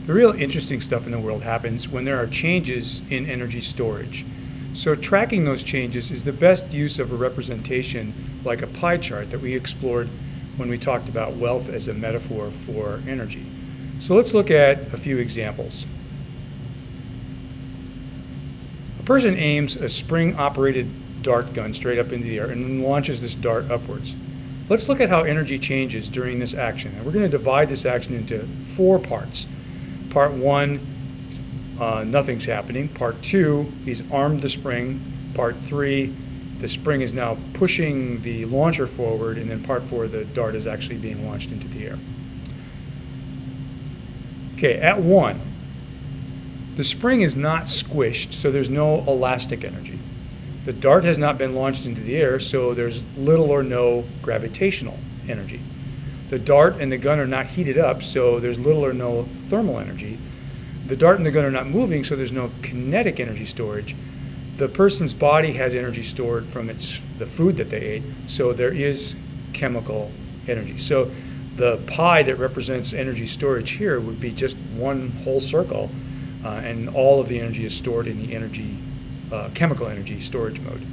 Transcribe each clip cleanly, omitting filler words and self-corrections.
The real interesting stuff in the world happens when there are changes in energy storage. So tracking those changes is the best use of a representation like a pie chart that we explored when we talked about wealth as a metaphor for energy. So let's look at a few examples. A person aims a spring-operated dart gun straight up into the air and then launches this dart upwards. Let's look at how energy changes during this action. And we're going to divide this action into 4 parts. Part 1, nothing's happening. Part 2, he's armed the spring. Part 3, the spring is now pushing the launcher forward. And then part 4, the dart is actually being launched into the air. Okay, at 1, the spring is not squished, so there's no elastic energy. The dart has not been launched into the air, so there's little or no gravitational energy. The dart and the gun are not heated up, so there's little or no thermal energy. The dart and the gun are not moving, so there's no kinetic energy storage. The person's body has energy stored from the food that they ate, so there is chemical energy. So the pie that represents energy storage here would be just one whole circle, and all of the energy is stored in the chemical energy storage mode.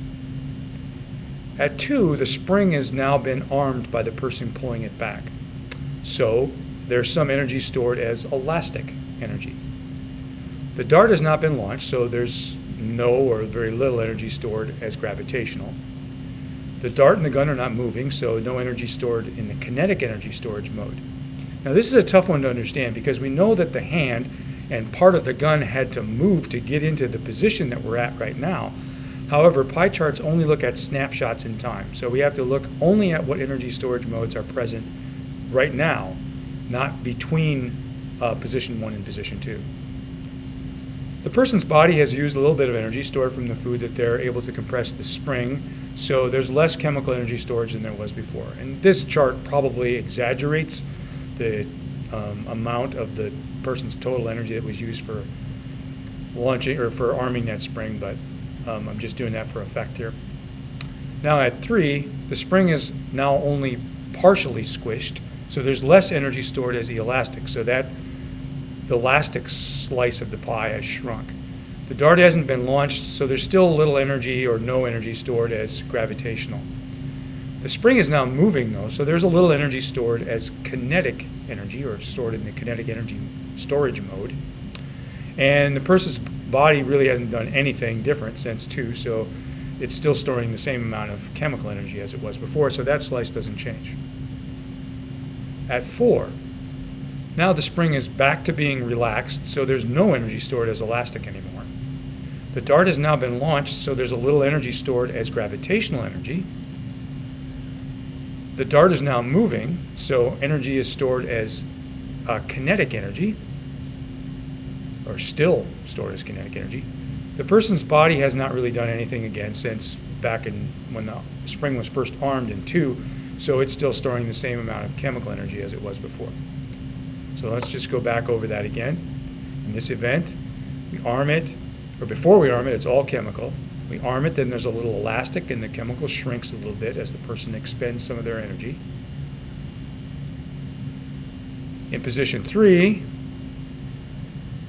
At 2, the spring has now been armed by the person pulling it back. So there's some energy stored as elastic energy. The dart has not been launched, so there's no or very little energy stored as gravitational. The dart and the gun are not moving, so no energy stored in the kinetic energy storage mode. Now this is a tough one to understand because we know that the hand and part of the gun had to move to get into the position that we're at right now. However, pie charts only look at snapshots in time, so we have to look only at what energy storage modes are present right now, not between position 1 and position 2. The person's body has used a little bit of energy stored from the food that they're able to compress the spring, so there's less chemical energy storage than there was before. And this chart probably exaggerates the amount of the person's total energy that was used for launching or for arming that spring, but I'm just doing that for effect here. Now at 3, the spring is now only partially squished, so there's less energy stored as the elastic, so that elastic slice of the pie has shrunk. The dart hasn't been launched, so there's still little energy or no energy stored as gravitational. The spring is now moving though, so there's a little energy stored as kinetic energy or stored in the kinetic energy storage mode. And the person's body really hasn't done anything different since 2, so it's still storing the same amount of chemical energy as it was before, so that slice doesn't change. At 4, now the spring is back to being relaxed, so there's no energy stored as elastic anymore. The dart has now been launched, so there's a little energy stored as gravitational energy. The dart is now moving, so energy is stored as kinetic energy, or still stored as kinetic energy. The person's body has not really done anything again since back in when the spring was first armed in 2, so it's still storing the same amount of chemical energy as it was before. So let's just go back over that again. In this event, we arm it, or before we arm it, it's all chemical. We arm it, then there's a little elastic, and the chemical shrinks a little bit as the person expends some of their energy. In position 3,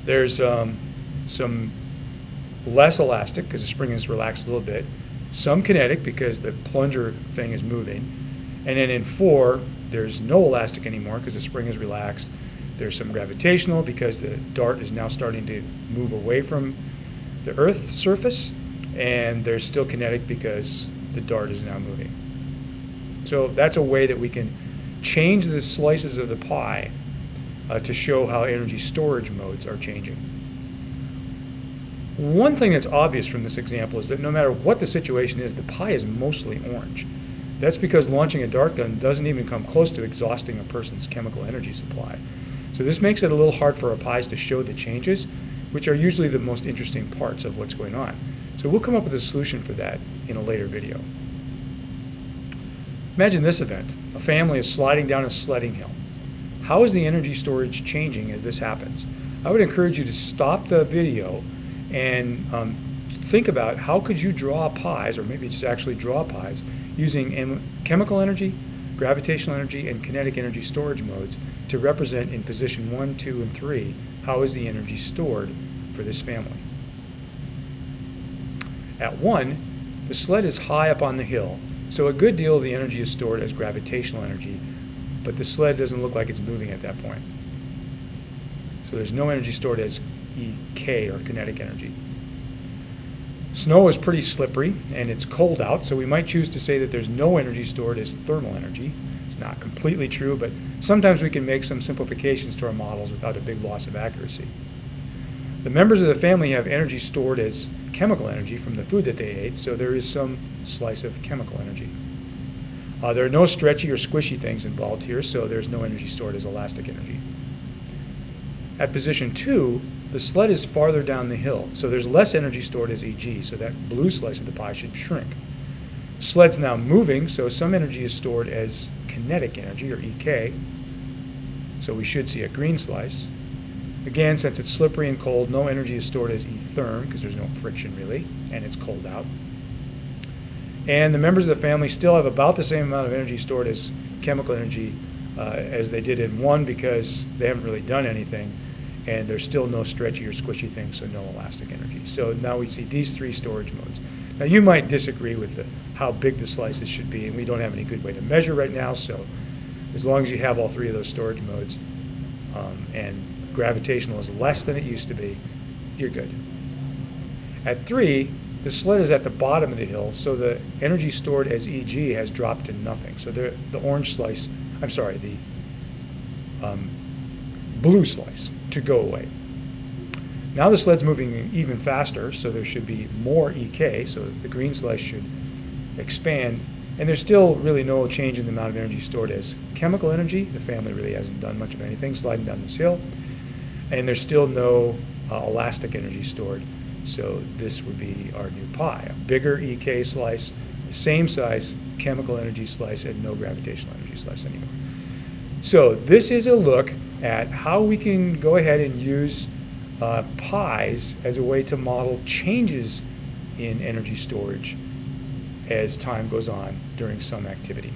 there's some less elastic because the spring is relaxed a little bit, some kinetic because the plunger thing is moving, and then in 4, there's no elastic anymore because the spring is relaxed. There's some gravitational because the dart is now starting to move away from the Earth's surface, and there's still kinetic because the dart is now moving. So that's a way that we can change the slices of the pie to show how energy storage modes are changing. One thing that's obvious from this example is that no matter what the situation is, the pie is mostly orange. That's because launching a dart gun doesn't even come close to exhausting a person's chemical energy supply. So this makes it a little hard for our pies to show the changes, which are usually the most interesting parts of what's going on. So we'll come up with a solution for that in a later video. Imagine this event. A family is sliding down a sledding hill. How is the energy storage changing as this happens? I would encourage you to stop the video and think about how could you draw pies, or maybe just actually draw pies, using chemical energy, gravitational energy, and kinetic energy storage modes to represent in position 1, 2, and 3 how is the energy stored for this family. At 1, the sled is high up on the hill, so a good deal of the energy is stored as gravitational energy, but the sled doesn't look like it's moving at that point. So there's no energy stored as EK, or kinetic energy. Snow is pretty slippery and it's cold out, so we might choose to say that there's no energy stored as thermal energy. It's not completely true, but sometimes we can make some simplifications to our models without a big loss of accuracy. The members of the family have energy stored as chemical energy from the food that they ate, so there is some slice of chemical energy. There are no stretchy or squishy things involved here, so there's no energy stored as elastic energy. At position 2, the sled is farther down the hill, so there's less energy stored as EG, so that blue slice of the pie should shrink. Sled's now moving, so some energy is stored as kinetic energy, or EK, so we should see a green slice. Again, since it's slippery and cold, no energy is stored as E-therm, because there's no friction really, and it's cold out. And the members of the family still have about the same amount of energy stored as chemical energy as they did in 1, because they haven't really done anything, and there's still no stretchy or squishy things, so no elastic energy. So now we see these 3 storage modes. Now you might disagree with how big the slices should be, and we don't have any good way to measure right now, so as long as you have all 3 of those storage modes, and gravitational is less than it used to be, you're good. At 3, the sled is at the bottom of the hill, so the energy stored as EG has dropped to nothing. So the orange slice, I'm sorry, the blue slice to go away. Now the sled's moving even faster, so there should be more EK, so the green slice should expand, and there's still really no change in the amount of energy stored as chemical energy. The family really hasn't done much of anything sliding down this hill, and there's still no elastic energy stored, so this would be our new pie. A bigger EK slice, the same size chemical energy slice, and no gravitational energy slice anymore. So this is a look at how we can go ahead and use pies as a way to model changes in energy storage as time goes on during some activity.